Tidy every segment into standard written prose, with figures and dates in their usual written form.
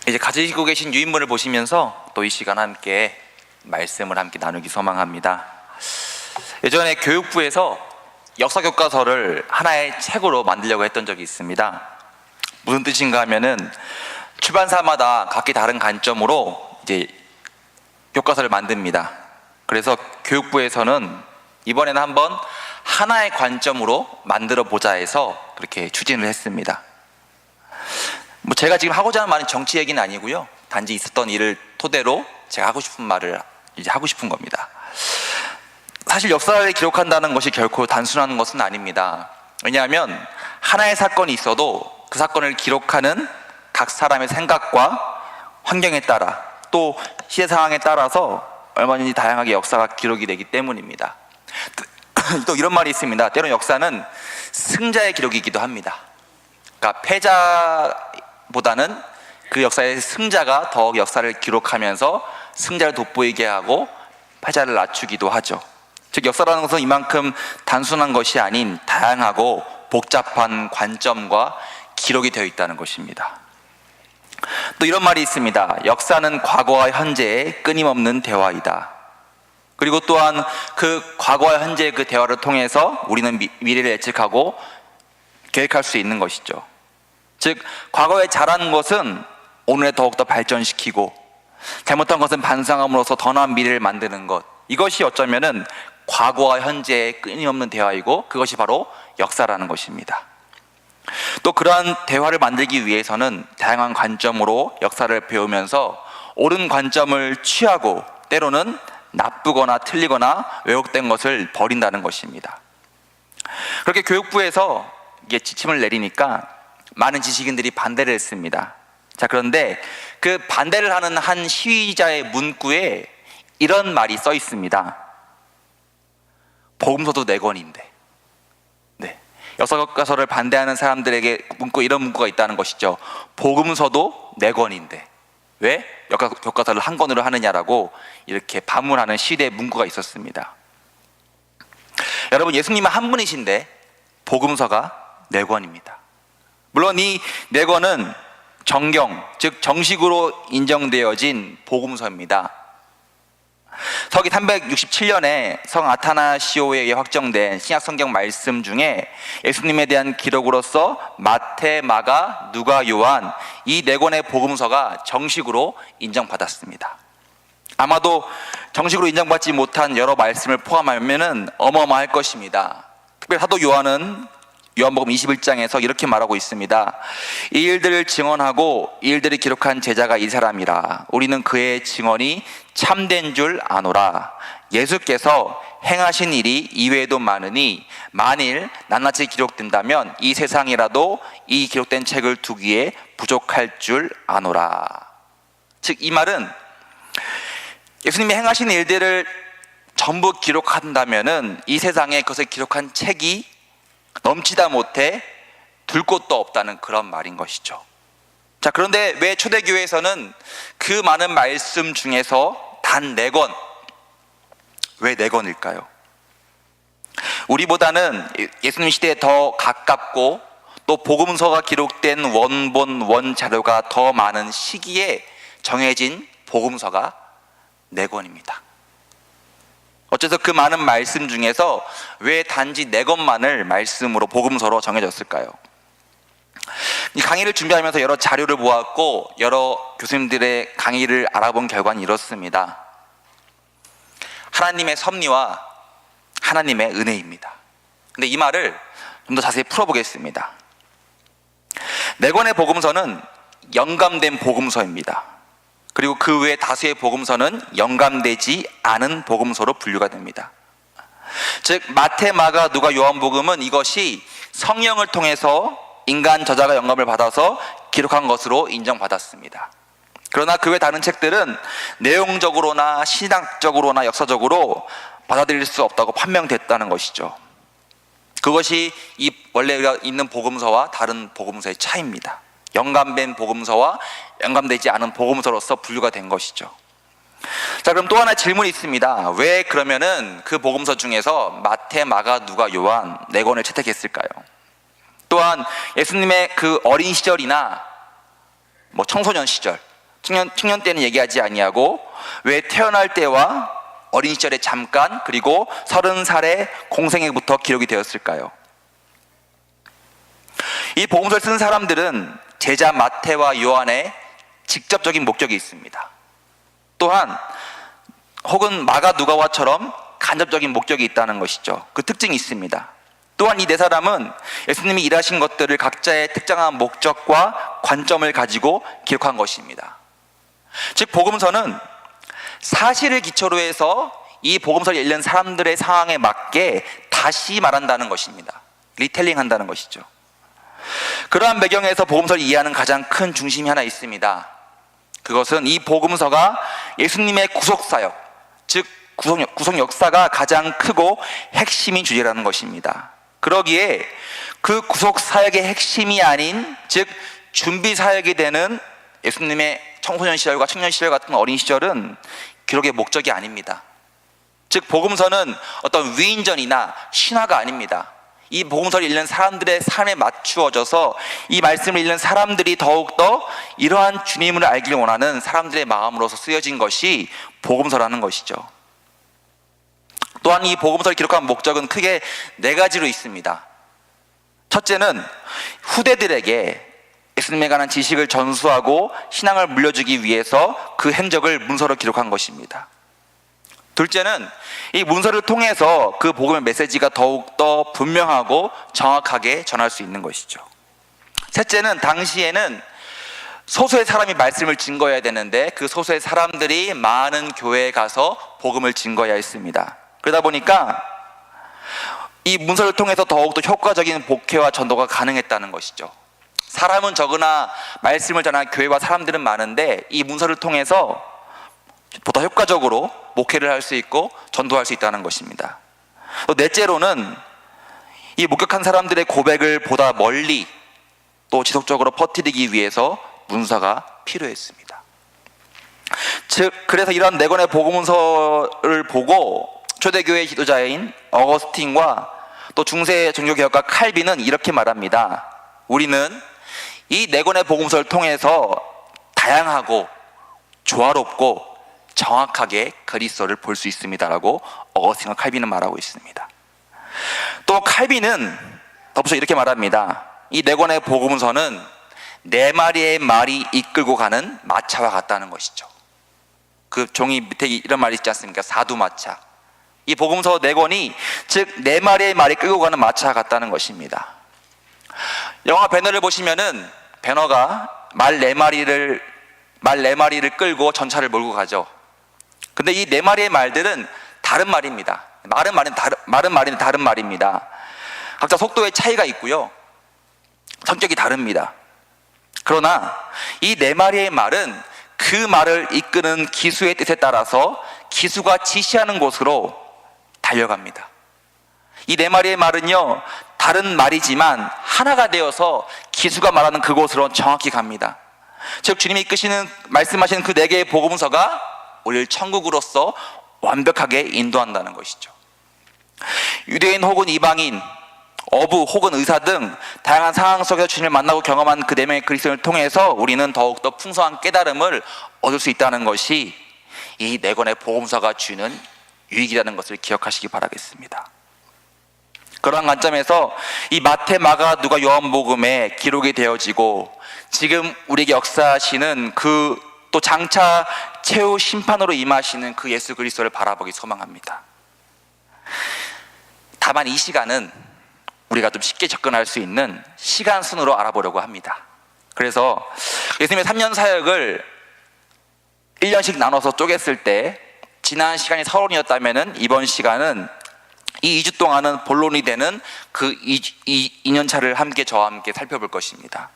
이제 가지고 계신 유인물을 보시면서 또 이 시간 함께 말씀을 함께 나누기 소망합니다. 예전에 교육부에서 역사 교과서를 하나의 책으로 만들려고 했던 적이 있습니다. 무슨 뜻인가 하면은 출판사마다 각기 다른 관점으로 이제 교과서를 만듭니다. 그래서 교육부에서는 이번에는 한번 하나의 관점으로 만들어 보자 해서 그렇게 추진을 했습니다. 제가 지금 하고자 하는 말은 정치 얘기는 아니고요, 단지 있었던 일을 토대로 제가 하고 싶은 말을 이제 하고 싶은 겁니다. 사실 역사를 기록한다는 것이 결코 단순한 것은 아닙니다. 왜냐하면 하나의 사건이 있어도 그 사건을 기록하는 각 사람의 생각과 환경에 따라 또 시대 상황에 따라서 얼마든지 다양하게 역사가 기록이 되기 때문입니다. 또 이런 말이 있습니다. 때론 역사는 승자의 기록이기도 합니다. 그러니까 패자보다는 그 역사의 승자가 더욱 역사를 기록하면서 승자를 돋보이게 하고 패자를 낮추기도 하죠. 즉 역사라는 것은 이만큼 단순한 것이 아닌 다양하고 복잡한 관점과 기록이 되어 있다는 것입니다. 또 이런 말이 있습니다. 역사는 과거와 현재의 끊임없는 대화이다. 그리고 또한 그 과거와 현재의 그 대화를 통해서 우리는 미래를 예측하고 계획할 수 있는 것이죠. 즉 과거에 잘한 것은 오늘에 더욱더 발전시키고 잘못한 것은 반성함으로써 더 나은 미래를 만드는 것, 이것이 어쩌면은 과거와 현재의 끊임없는 대화이고 그것이 바로 역사라는 것입니다. 또 그러한 대화를 만들기 위해서는 다양한 관점으로 역사를 배우면서 옳은 관점을 취하고 때로는 나쁘거나 틀리거나 왜곡된 것을 버린다는 것입니다. 그렇게 교육부에서 이게 지침을 내리니까 많은 지식인들이 반대를 했습니다. 자, 그런데 그 반대를 하는 한 시위자의 문구에 이런 말이 써 있습니다. 복음서도 4권인데. 네. 역사교과서를 반대하는 사람들에게 이런 문구가 있다는 것이죠. 복음서도 4권인데 왜 역사교과서를 한 권으로 하느냐라고 이렇게 반문하는 시대의 문구가 있었습니다. 여러분, 예수님은 한 분이신데 복음서가 4권입니다. 물론 이 4권은 정경, 즉 정식으로 인정되어진 복음서입니다. 서기 367년에 성 아타나시오에 의해 확정된 신약 성경 말씀 중에 예수님에 대한 기록으로서 마태, 마가, 누가, 요한 이 4권의 복음서가 정식으로 인정받았습니다. 아마도 정식으로 인정받지 못한 여러 말씀을 포함하면 어마어마할 것입니다. 특별히 사도 요한은 요한복음 21장에서 이렇게 말하고 있습니다. 이 일들을 증언하고 이 일들을 기록한 제자가 이 사람이라. 우리는 그의 증언이 참된 줄 아노라. 예수께서 행하신 일이 이외에도 많으니 만일 낱낱이 기록된다면 이 세상이라도 이 기록된 책을 두기에 부족할 줄 아노라. 즉 이 말은 예수님이 행하신 일들을 전부 기록한다면은 이 세상에 그것을 기록한 책이 넘치다 못해 둘 곳도 없다는 그런 말인 것이죠. 자, 그런데 왜 초대교회에서는 그 많은 말씀 중에서 단 4권, 왜 4권일까요? 우리보다는 예수님 시대에 더 가깝고 또 복음서가 기록된 원본, 원자료가 더 많은 시기에 정해진 복음서가 4권입니다. 어째서 그 많은 말씀 중에서 왜 단지 4권만을 말씀으로 복음서로 정해졌을까요? 이 강의를 준비하면서 여러 자료를 보았고 여러 교수님들의 강의를 알아본 결과는 이렇습니다. 하나님의 섭리와 하나님의 은혜입니다. 근데 이 말을 좀 더 자세히 풀어보겠습니다. 4권의 복음서는 영감된 복음서입니다. 그리고 그 외에 다수의 복음서는 영감되지 않은 복음서로 분류가 됩니다. 즉 마태, 마가, 누가, 요한복음은 이것이 성령을 통해서 인간 저자가 영감을 받아서 기록한 것으로 인정받았습니다. 그러나 그 외 다른 책들은 내용적으로나 신학적으로나 역사적으로 받아들일 수 없다고 판명됐다는 것이죠. 그것이 이 원래 있는 복음서와 다른 복음서의 차이입니다. 영감된 복음서와 영감되지 않은 복음서로서 분류가 된 것이죠. 자, 그럼 또 하나 질문이 있습니다. 왜 그러면은 그 복음서 중에서 마태, 마가, 누가, 요한 4권을 채택했을까요? 또한 예수님의 그 어린 시절이나 청소년 시절 청년 때는 얘기하지 아니하고 왜 태어날 때와 어린 시절에 잠깐 그리고 30살의 공생애부터 기록이 되었을까요? 이 복음서를 쓴 사람들은 제자 마태와 요한의 직접적인 목적이 있습니다. 또한 혹은 마가 누가와처럼 간접적인 목적이 있다는 것이죠. 그 특징이 있습니다. 또한 이 네 사람은 예수님이 일하신 것들을 각자의 특정한 목적과 관점을 가지고 기록한 것입니다. 즉 복음서는 사실을 기초로 해서 이 복음서를 읽는 사람들의 상황에 맞게 다시 말한다는 것입니다. 리텔링 한다는 것이죠. 그러한 배경에서 복음서를 이해하는 가장 큰 중심이 하나 있습니다. 그것은 이 복음서가 예수님의 구속사역, 즉 구속 역사가 가장 크고 핵심인 주제라는 것입니다. 그러기에 그 구속 사역의 핵심이 아닌, 즉 준비 사역이 되는 예수님의 청소년 시절과 청년 시절 같은 어린 시절은 기록의 목적이 아닙니다. 즉 복음서는 어떤 위인전이나 신화가 아닙니다. 이 복음서를 읽는 사람들의 삶에 맞추어져서 이 말씀을 읽는 사람들이 더욱더 이러한 주님을 알기를 원하는 사람들의 마음으로서 쓰여진 것이 복음서라는 것이죠. 또한 이 복음서를 기록한 목적은 크게 네 가지로 있습니다. 첫째는 후대들에게 예수님에 관한 지식을 전수하고 신앙을 물려주기 위해서 그 행적을 문서로 기록한 것입니다. 둘째는 이 문서를 통해서 그 복음의 메시지가 더욱더 분명하고 정확하게 전할 수 있는 것이죠. 셋째는 당시에는 소수의 사람이 말씀을 증거해야 되는데 그 소수의 사람들이 많은 교회에 가서 복음을 증거해야 했습니다. 그러다 보니까 이 문서를 통해서 더욱더 효과적인 목회와 전도가 가능했다는 것이죠. 사람은 적으나 말씀을 전하는 교회와 사람들은 많은데 이 문서를 통해서 보다 효과적으로 목회를 할 수 있고 전도할 수 있다는 것입니다. 또 넷째로는 이 목격한 사람들의 고백을 보다 멀리 또 지속적으로 퍼뜨리기 위해서 문서가 필요했습니다. 즉 그래서 이런 네 권의 복음서를 보고 초대교회 지도자인 어거스틴과 또 중세 종교개혁가 칼빈은 이렇게 말합니다. 우리는 이 네 권의 복음서를 통해서 다양하고 조화롭고 정확하게 그리스도를 볼 수 있습니다라고 어거스틴과 칼빈은 말하고 있습니다. 또 칼빈은 덧붙여 이렇게 말합니다. 이 네 권의 복음서는 네 마리의 말이 이끌고 가는 마차와 같다는 것이죠. 그 종이 밑에 이런 말이 있지 않습니까? 사두마차. 이 복음서 네 권이 즉 네 마리의 말이 끌고 가는 마차와 같다는 것입니다. 영화 배너를 보시면은 배너가 말 네 마리를 끌고 전차를 몰고 가죠. 근데 이 네 마리의 말들은 다른 말입니다. 말은 다른 말입니다. 각자 속도의 차이가 있고요. 성격이 다릅니다. 그러나 이 네 마리의 말은 그 말을 이끄는 기수의 뜻에 따라서 기수가 지시하는 곳으로 달려갑니다. 이 네 마리의 말은요, 다른 말이지만 하나가 되어서 기수가 말하는 그곳으로 정확히 갑니다. 즉 주님이 말씀하시는 그 네 개의 복음서가 우리를 천국으로서 완벽하게 인도한다는 것이죠. 유대인 혹은 이방인, 어부 혹은 의사 등 다양한 상황 속에서 주님을 만나고 경험한 그 네 명의 그리스도인을 통해서 우리는 더욱더 풍성한 깨달음을 얻을 수 있다는 것이 이 네 권의 복음서가 주는 유익이라는 것을 기억하시기 바라겠습니다. 그러한 관점에서 이 마태, 마가, 누가, 요한복음에 기록이 되어지고 지금 우리에게 역사하시는 그 또 장차 최후 심판으로 임하시는 그 예수 그리스도를 바라보기 소망합니다. 다만 이 시간은 우리가 좀 쉽게 접근할 수 있는 시간 순으로 알아보려고 합니다. 그래서 예수님의 3년 사역을 1년씩 나눠서 쪼갰을 때 지난 시간이 서론이었다면 이번 시간은 이 2주 동안은 본론이 되는 그 2년차를 함께 저와 함께 살펴볼 것입니다.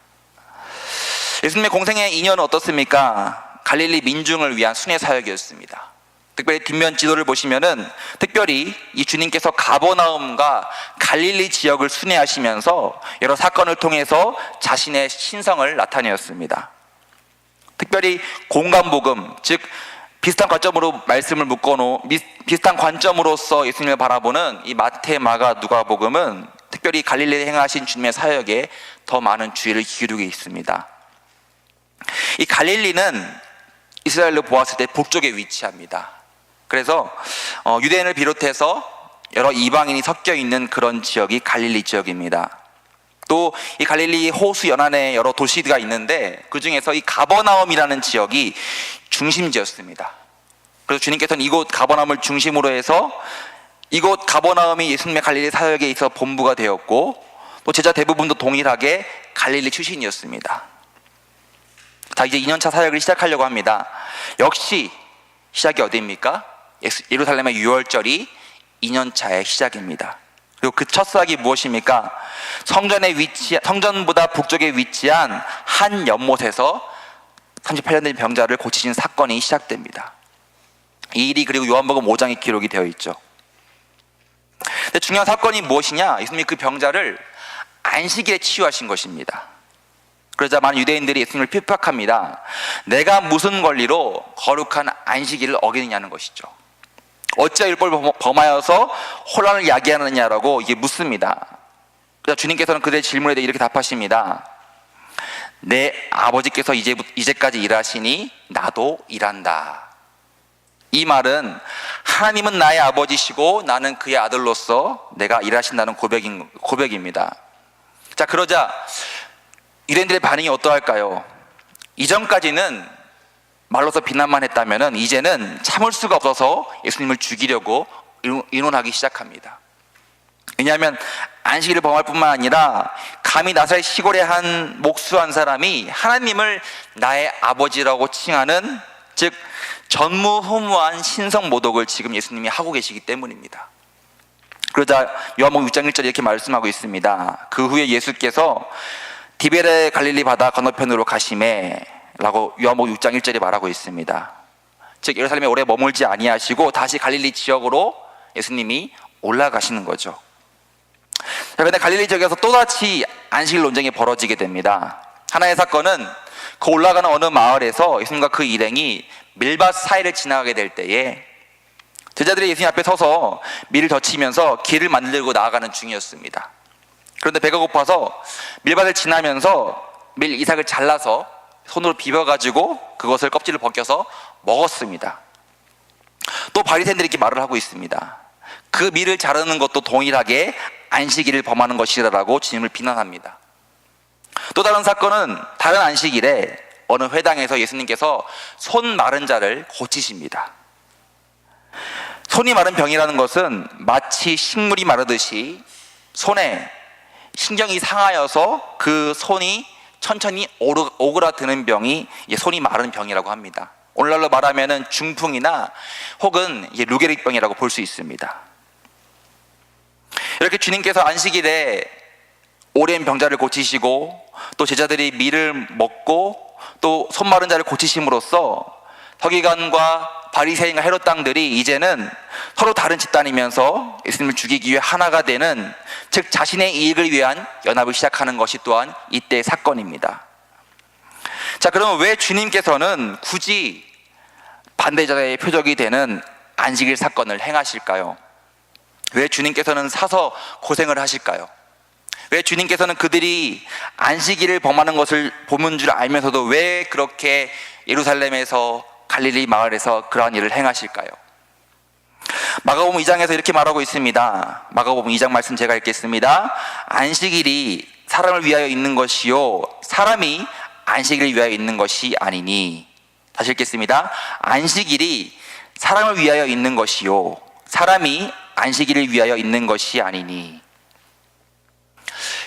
예수님의 공생의 2년은 어떻습니까? 갈릴리 민중을 위한 순회 사역이었습니다. 특별히 뒷면 지도를 보시면은 특별히 이 주님께서 가버나움과 갈릴리 지역을 순회하시면서 여러 사건을 통해서 자신의 신성을 나타내었습니다. 특별히 공간복음, 즉 비슷한 관점으로 말씀을 비슷한 관점으로서 예수님을 바라보는 이 마태, 마가, 누가복음은 특별히 갈릴리에 행하신 주님의 사역에 더 많은 주의를 기울이고 있습니다. 이 갈릴리는 이스라엘로 보았을 때 북쪽에 위치합니다. 그래서 유대인을 비롯해서 여러 이방인이 섞여 있는 그런 지역이 갈릴리 지역입니다. 또 이 갈릴리 호수 연안에 여러 도시가 있는데 그 중에서 이 가버나움이라는 지역이 중심지였습니다. 그래서 주님께서는 이곳 가버나움을 중심으로 해서 이곳 가버나움이 예수님의 갈릴리 사역에 있어 본부가 되었고, 또 제자 대부분도 동일하게 갈릴리 출신이었습니다. 자, 이제 2년차 사역을 시작하려고 합니다. 역시 시작이 어디입니까? 예루살렘의 유월절이 2년차의 시작입니다. 그리고 그 첫 시작이 무엇입니까? 성전보다 북쪽에 위치한 한 연못에서 38년 된 병자를 고치신 사건이 시작됩니다. 이 일이 그리고 요한복음 5장에 기록이 되어 있죠. 근데 중요한 사건이 무엇이냐? 예수님이 그 병자를 안식일에 치유하신 것입니다. 그러자 많은 유대인들이 예수님을 핍박합니다. 내가 무슨 권리로 거룩한 안식일을 어기느냐는 것이죠. 어찌하여 율법을 범하여서 혼란을 야기하느냐라고 이게 묻습니다. 그래서 주님께서는 그들의 질문에 대해 이렇게 답하십니다. 내 아버지께서 이제까지 일하시니 나도 일한다. 이 말은 하나님은 나의 아버지시고 나는 그의 아들로서 내가 일하신다는 고백입니다. 자, 그러자 유대인들의 반응이 어떠할까요? 이전까지는 말로서 비난만 했다면 이제는 참을 수가 없어서 예수님을 죽이려고 의논하기 시작합니다. 왜냐하면 안식일을 범할 뿐만 아니라 감히 나사렛 시골의 한 목수 한 사람이 하나님을 나의 아버지라고 칭하는, 즉 전무후무한 신성 모독을 지금 예수님이 하고 계시기 때문입니다. 그러자 요한복음 6장 1절에 이렇게 말씀하고 있습니다. 그 후에 예수께서 디베레 갈릴리 바다 건너편으로 가시매 라고 요한복음 6장 1절에 말하고 있습니다. 즉 예루살렘에 오래 머물지 아니하시고 다시 갈릴리 지역으로 예수님이 올라가시는 거죠. 그런데 갈릴리 지역에서 또다시 안식일 논쟁이 벌어지게 됩니다. 하나의 사건은 그 올라가는 어느 마을에서 예수님과 그 일행이 밀밭 사이를 지나가게 될 때에 제자들이 예수님 앞에 서서 밀을 젖히면서 길을 만들고 나아가는 중이었습니다. 그런데 배가 고파서 밀밭을 지나면서 밀 이삭을 잘라서 손으로 비벼가지고 그것을 껍질을 벗겨서 먹었습니다. 또 바리새인들이 이렇게 말을 하고 있습니다. 그 밀을 자르는 것도 동일하게 안식일을 범하는 것이라고 주님을 비난합니다. 또 다른 사건은 다른 안식일에 어느 회당에서 예수님께서 손 마른 자를 고치십니다. 손이 마른 병이라는 것은 마치 식물이 마르듯이 손에 신경이 상하여서 그 손이 천천히 오그라드는 병이 손이 마른 병이라고 합니다. 오늘날로 말하면 중풍이나 혹은 루게릭 병이라고 볼 수 있습니다. 이렇게 주님께서 안식일에 오랜 병자를 고치시고 또 제자들이 밀을 먹고 또 손 마른 자를 고치심으로써 서기관과 바리새인과 헤롯 당들이 이제는 서로 다른 집단이면서 예수님을 죽이기 위해 하나가 되는, 즉 자신의 이익을 위한 연합을 시작하는 것이 또한 이때의 사건입니다. 자, 그러면 왜 주님께서는 굳이 반대자의 표적이 되는 안식일 사건을 행하실까요? 왜 주님께서는 사서 고생을 하실까요? 왜 주님께서는 그들이 안식일을 범하는 것을 보는 줄 알면서도 왜 그렇게 예루살렘에서 갈릴리 마을에서 그러한 일을 행하실까요? 마가복음 2장에서 이렇게 말하고 있습니다. 마가복음 2장 말씀 제가 읽겠습니다. 안식일이 사람을 위하여 있는 것이요 사람이 안식일을 위하여 있는 것이 아니니. 다시 읽겠습니다. 안식일이 사람을 위하여 있는 것이요 사람이 안식일을 위하여 있는 것이 아니니.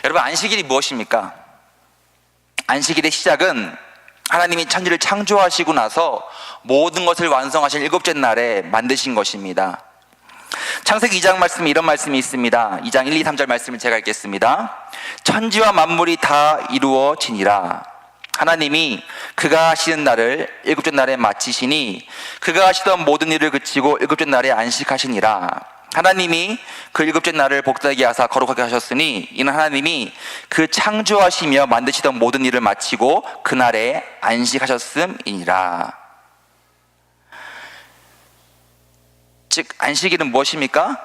여러분, 안식일이 무엇입니까? 안식일의 시작은 하나님이 천지를 창조하시고 나서 모든 것을 완성하신 일곱째 날에 만드신 것입니다. 창세기 2장 말씀에 이런 말씀이 있습니다. 2장 1, 2, 3절 말씀을 제가 읽겠습니다. 천지와 만물이 다 이루어지니라. 하나님이 그가 하시는 날을 일곱째 날에 마치시니 그가 하시던 모든 일을 그치고 일곱째 날에 안식하시니라. 하나님이 그 일곱째 날을 복되게 하사 거룩하게 하셨으니 이는 하나님이 그 창조하시며 만드시던 모든 일을 마치고 그날에 안식하셨음이니라. 즉 안식일은 무엇입니까?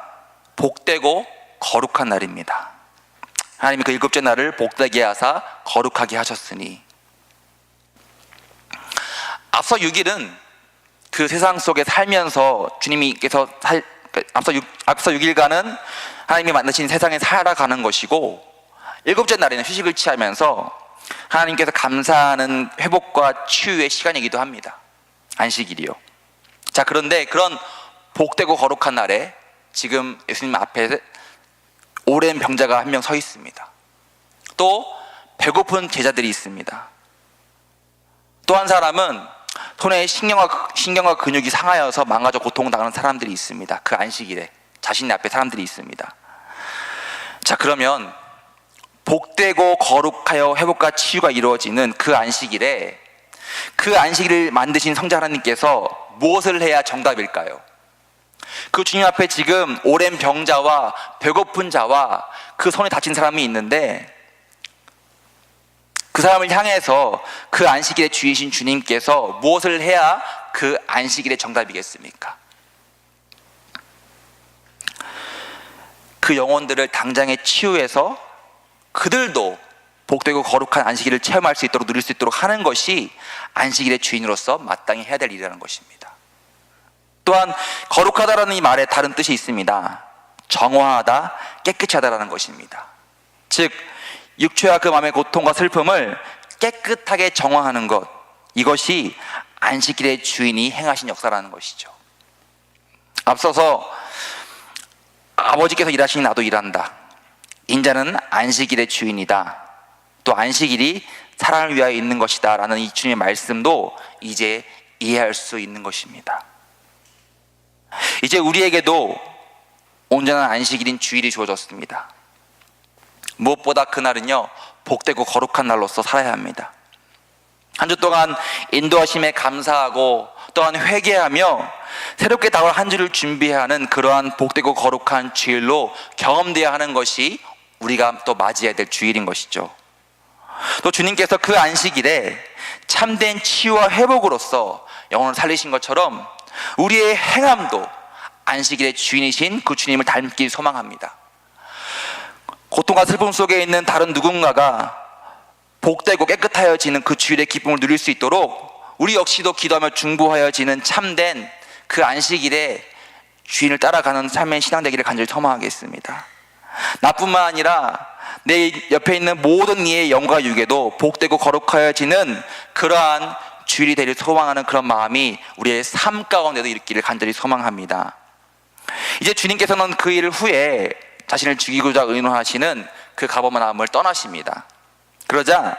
복되고 거룩한 날입니다. 하나님이 그 일곱째 날을 복되게 하사 거룩하게 하셨으니. 앞서 6일은 그 세상 속에 살면서 주님께서 앞서 6일간은 하나님이 만드신 세상에 살아가는 것이고, 7째 날에는 휴식을 취하면서 하나님께서 감사하는 회복과 치유의 시간이기도 합니다. 안식일이요. 자, 그런데 그런 복되고 거룩한 날에 지금 예수님 앞에 오랜 병자가 한 명 서 있습니다. 또 배고픈 제자들이 있습니다. 또 한 사람은 손에 신경과 근육이 상하여서 망가져 고통당하는 사람들이 있습니다. 그 안식일에 자신의 앞에 사람들이 있습니다. 자, 그러면 복되고 거룩하여 회복과 치유가 이루어지는 그 안식일에, 그 안식일을 만드신 성자 하나님께서 무엇을 해야 정답일까요? 그 주님 앞에 지금 오랜 병자와 배고픈 자와 그 손에 다친 사람이 있는데, 그 사람을 향해서 그 안식일의 주이신 주님께서 무엇을 해야 그 안식일의 정답이겠습니까? 그 영혼들을 당장에 치유해서 그들도 복되고 거룩한 안식일을 체험할 수 있도록, 누릴 수 있도록 하는 것이 안식일의 주인으로서 마땅히 해야 될 일이라는 것입니다. 또한 거룩하다라는 이 말에 다른 뜻이 있습니다. 정화하다, 깨끗이 하다라는 것입니다. 즉 육체와 그 마음의 고통과 슬픔을 깨끗하게 정화하는 것, 이것이 안식일의 주인이 행하신 역사라는 것이죠. 앞서서 아버지께서 일하시니 나도 일한다, 인자는 안식일의 주인이다, 또 안식일이 사랑을 위하여 있는 것이다 라는 이 주님의 말씀도 이제 이해할 수 있는 것입니다. 이제 우리에게도 온전한 안식일인 주일이 주어졌습니다. 무엇보다 그날은요, 복되고 거룩한 날로서 살아야 합니다. 한 주 동안 인도하심에 감사하고 또한 회개하며 새롭게 다가올 한 주를 준비해야 하는 그러한 복되고 거룩한 주일로 경험되어야 하는 것이 우리가 또 맞이해야 될 주일인 것이죠. 또 주님께서 그 안식일에 참된 치유와 회복으로서 영혼을 살리신 것처럼 우리의 행함도 안식일의 주인이신 그 주님을 닮길 소망합니다. 고통과 슬픔 속에 있는 다른 누군가가 복되고 깨끗하여지는 그 주일의 기쁨을 누릴 수 있도록 우리 역시도 기도하며 중보하여지는 참된 그 안식일에 주인을 따라가는 삶의 신앙 되기를 간절히 소망하겠습니다. 나뿐만 아니라 내 옆에 있는 모든 이의 영과 육에도 복되고 거룩하여지는 그러한 주일이 되기를 소망하는 그런 마음이 우리의 삶 가운데도 있기를 간절히 소망합니다. 이제 주님께서는 그 일 후에 자신을 죽이고자 의논하시는 그 가버나움을 떠나십니다. 그러자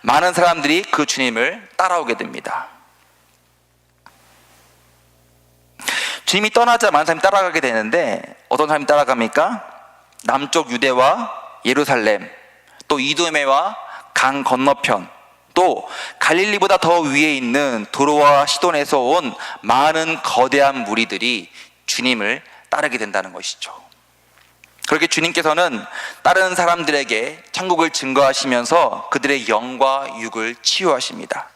많은 사람들이 그 주님을 따라오게 됩니다. 주님이 떠나자 많은 사람이 따라가게 되는데, 어떤 사람이 따라갑니까? 남쪽 유대와 예루살렘, 또 이두메와 강 건너편, 또 갈릴리보다 더 위에 있는 도로와 시돈에서 온 많은 거대한 무리들이 주님을 따르게 된다는 것이죠. 그렇게 주님께서는 따르는 사람들에게 천국을 증거하시면서 그들의 영과 육을 치유하십니다.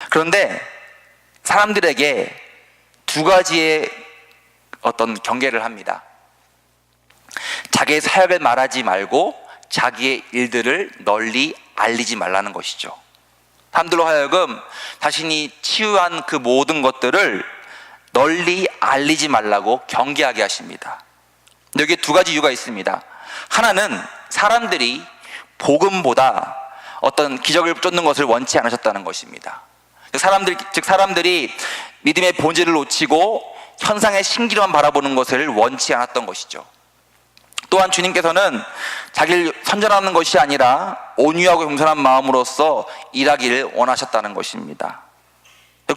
그런데 사람들에게 두 가지의 어떤 경계를 합니다. 자기의 사역을 말하지 말고 자기의 일들을 널리 알리지 말라는 것이죠. 사람들로 하여금 자신이 치유한 그 모든 것들을 널리 알리지 말라고 경계하게 하십니다. 여기에 두 가지 이유가 있습니다. 하나는 사람들이 복음보다 어떤 기적을 쫓는 것을 원치 않으셨다는 것입니다. 사람들이 믿음의 본질을 놓치고 현상의 신기로만 바라보는 것을 원치 않았던 것이죠. 또한 주님께서는 자기를 선전하는 것이 아니라 온유하고 겸손한 마음으로서 일하기를 원하셨다는 것입니다.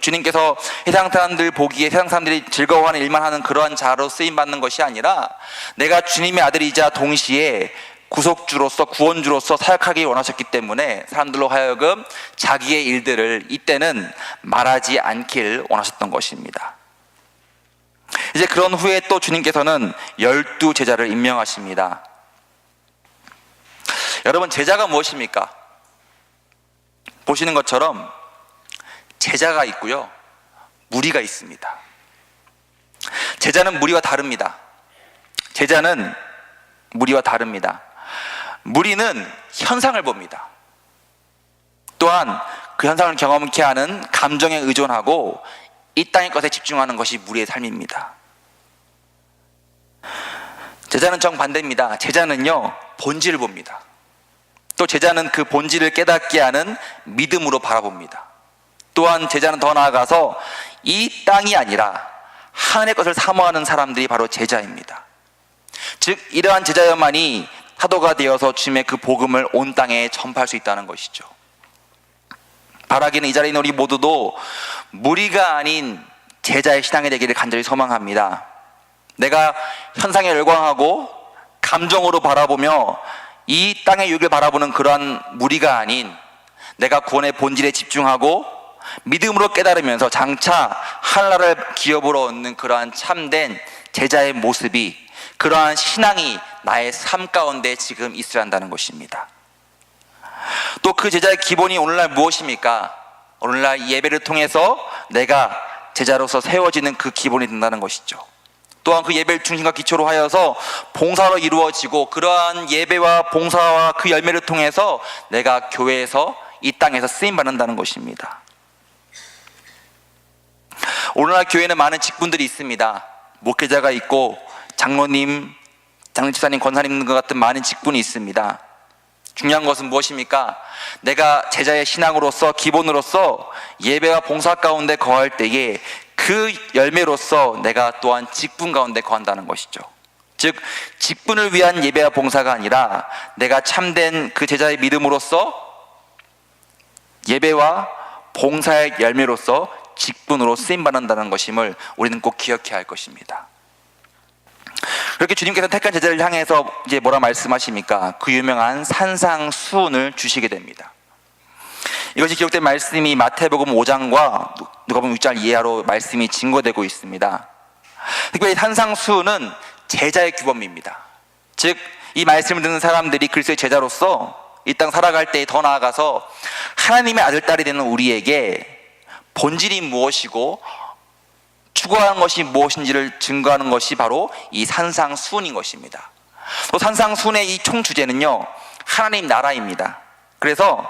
주님께서 세상 사람들 보기에 세상 사람들이 즐거워하는 일만 하는 그러한 자로 쓰임받는 것이 아니라 내가 주님의 아들이자 동시에 구속주로서 구원주로서 사역하기 원하셨기 때문에 사람들로 하여금 자기의 일들을 이때는 말하지 않길 원하셨던 것입니다. 이제 그런 후에 또 주님께서는 12 제자를 임명하십니다. 여러분, 제자가 무엇입니까? 보시는 것처럼 제자가 있고요, 무리가 있습니다. 제자는 무리와 다릅니다. 제자는 무리와 다릅니다. 무리는 현상을 봅니다. 또한 그 현상을 경험케 하는 감정에 의존하고 이 땅의 것에 집중하는 것이 무리의 삶입니다. 제자는 정반대입니다. 제자는요, 본질을 봅니다. 또 제자는 그 본질을 깨닫게 하는 믿음으로 바라봅니다. 또한 제자는 더 나아가서 이 땅이 아니라 하늘의 것을 사모하는 사람들이 바로 제자입니다. 즉 이러한 제자여만이 사도가 되어서 주님의 그 복음을 온 땅에 전파할 수 있다는 것이죠. 바라기는 이 자리에 있는 우리 모두도 무리가 아닌 제자의 신앙이 되기를 간절히 소망합니다. 내가 현상에 열광하고 감정으로 바라보며 이 땅의 유익을 바라보는 그러한 무리가 아닌 내가 구원의 본질에 집중하고 믿음으로 깨달으면서 장차 하늘나라를 기업으로 얻는 그러한 참된 제자의 모습이, 그러한 신앙이 나의 삶 가운데 지금 있어야 한다는 것입니다. 또 그 제자의 기본이 오늘날 무엇입니까? 오늘날 예배를 통해서 내가 제자로서 세워지는 그 기본이 된다는 것이죠. 또한 그 예배를 중심과 기초로 하여서 봉사로 이루어지고, 그러한 예배와 봉사와 그 열매를 통해서 내가 교회에서 이 땅에서 쓰임받는다는 것입니다. 오늘날 교회는 많은 직분들이 있습니다. 목회자가 있고 장로님, 장로집사님, 권사님 같은 많은 직분이 있습니다. 중요한 것은 무엇입니까? 내가 제자의 신앙으로서, 기본으로서 예배와 봉사 가운데 거할 때에 그 열매로서 내가 또한 직분 가운데 거한다는 것이죠. 즉 직분을 위한 예배와 봉사가 아니라 내가 참된 그 제자의 믿음으로서 예배와 봉사의 열매로서 직분으로 쓰임받는다는 것임을 우리는 꼭 기억해야 할 것입니다. 그렇게 주님께서 택한 제자를 향해서 이제 뭐라 말씀하십니까? 그 유명한 산상수훈을 주시게 됩니다. 이것이 기록된 말씀이 마태복음 5장과 누가복음 6장 이하로 말씀이 증거되고 있습니다. 특별히 산상수훈은 제자의 규범입니다. 즉 이 말씀을 듣는 사람들이 그리스도의 제자로서 이 땅 살아갈 때 더 나아가서 하나님의 아들, 딸이 되는 우리에게 본질이 무엇이고 추구하는 것이 무엇인지를 증거하는 것이 바로 이 산상수훈인 것입니다. 또 산상수훈의 이 총 주제는요, 하나님 나라입니다. 그래서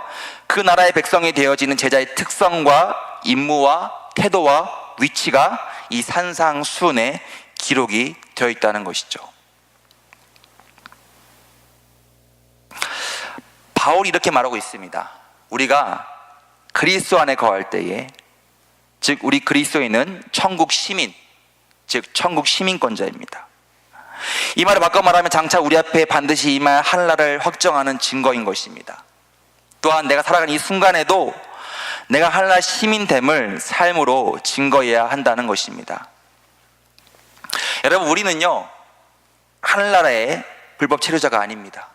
그 나라의 백성이 되어지는 제자의 특성과 임무와 태도와 위치가 이 산상수훈에 기록이 되어 있다는 것이죠. 바울이 이렇게 말하고 있습니다. 우리가 그리스도 안에 거할 때에, 즉 우리 그리스도인은 천국 시민, 즉 천국 시민권자입니다. 이 말을 바꿔 말하면 장차 우리 앞에 반드시 임할 하늘나라를 확정하는 증거인 것입니다. 또한 내가 살아가는 이 순간에도 내가 하늘나라 시민됨을 삶으로 증거해야 한다는 것입니다. 여러분, 우리는요 하늘나라의 불법 체류자가 아닙니다.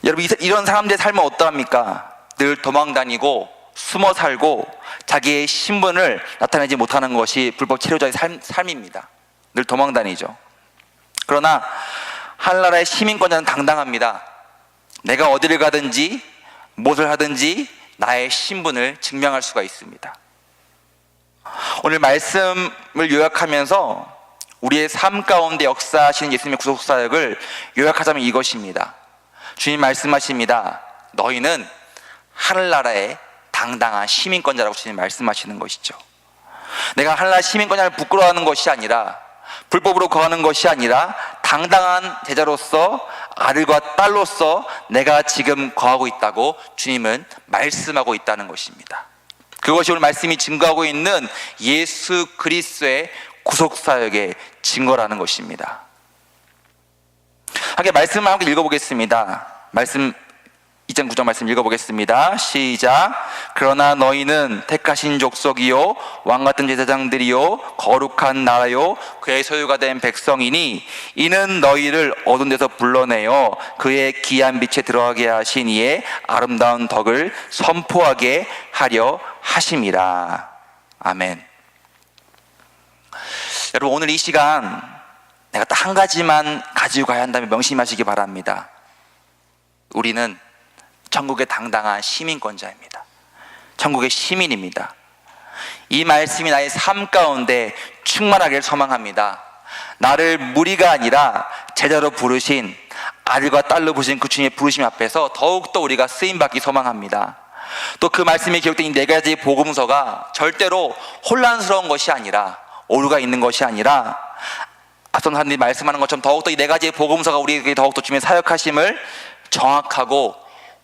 여러분, 이런 사람들의 삶은 어떠합니까? 늘 도망다니고 숨어 살고 자기의 신분을 나타내지 못하는 것이 불법 체류자의 삶입니다. 늘 도망다니죠. 그러나 하늘나라의 시민권자는 당당합니다. 내가 어디를 가든지 무엇을 하든지 나의 신분을 증명할 수가 있습니다. 오늘 말씀을 요약하면서 우리의 삶 가운데 역사하시는 예수님의 구속사역을 요약하자면 이것입니다. 주님 말씀하십니다. 너희는 하늘나라의 당당한 시민권자라고 주님 말씀하시는 것이죠. 내가 하늘나라 시민권자를 부끄러워하는 것이 아니라, 불법으로 거하는 것이 아니라 당당한 제자로서, 아들과 딸로서 내가 지금 거하고 있다고 주님은 말씀하고 있다는 것입니다. 그것이 오늘 말씀이 증거하고 있는 예수 그리스도의 구속사역의 증거라는 것입니다. 함께 말씀을 함께 읽어보겠습니다. 말씀 2장 9절 말씀 읽어보겠습니다. 시작. 그러나 너희는 택하신 족속이요 왕같은 제사장들이요 거룩한 나라요 그의 소유가 된 백성이니 이는 너희를 어두운 데서 불러내어 그의 귀한 빛에 들어가게 하신 이의 아름다운 덕을 선포하게 하려 하심이라. 아멘. 여러분, 오늘 이 시간 내가 딱 한 가지만 가지고 가야 한다면 명심하시기 바랍니다. 우리는 천국의 당당한 시민권자입니다. 천국의 시민입니다. 이 말씀이 나의 삶 가운데 충만하기를 소망합니다. 나를 무리가 아니라 제자로 부르신, 아들과 딸로 부르신 그 주님의 부르심 앞에서 더욱더 우리가 쓰임받기 소망합니다. 또 그 말씀이 기록된 이 네 가지 복음서가 절대로 혼란스러운 것이 아니라, 오류가 있는 것이 아니라, 앞선 사람들이 말씀하는 것처럼 더욱더 이 네 가지의 복음서가 우리에게 더욱더 주님의 사역하심을 정확하고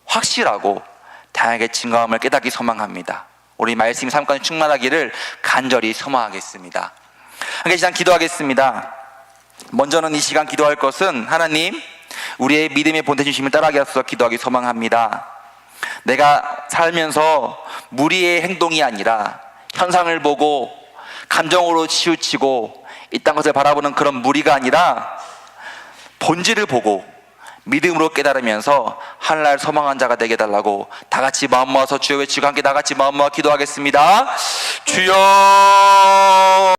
확실하고 다양하게 증거함을 깨닫기 소망합니다. 우리 말씀이 삶까지 충만하기를 간절히 소망하겠습니다. 함께 시간 기도하겠습니다. 먼저는 이 시간 기도할 것은, 하나님, 우리의 믿음의 본체 중심을 따라가게 하소서 기도하기 소망합니다. 내가 살면서 무리의 행동이 아니라 현상을 보고 감정으로 치우치고 이 땅 것을 바라보는 그런 무리가 아니라 본질을 보고 믿음으로 깨달으면서 하늘날 소망한 자가 되게 해달라고 다 같이 마음 모아서 주여 외치고 함께 다 같이 마음 모아 기도하겠습니다. 주여.